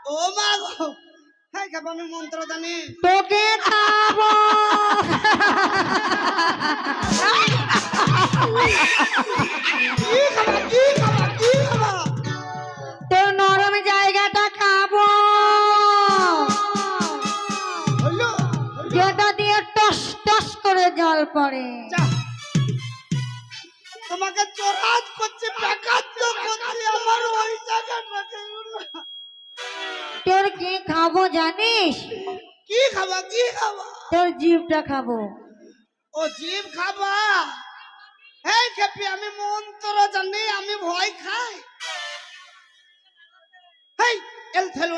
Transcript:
ও মা গো হ্যাঁ খাবো আমি মন্ত্র জানি তোকে খাবো কি খাবা কি খাবা কি খাবা তোর নরম জায়গাটা খাবো হইলো যেটা দিয়ে টস টস করে জল পড়ে। যা তোমাকে চোরাত করছে বেকাত করছে আমার ওই জায়গাটাকে তোর কি খাবো জানিস? কি খাবা কি খাবা তোর জিভটা খাবো। ও জীব খাবা এই খেপি আমি মন্ত্র জানি আমি ভয় খাই হেই এল থেলো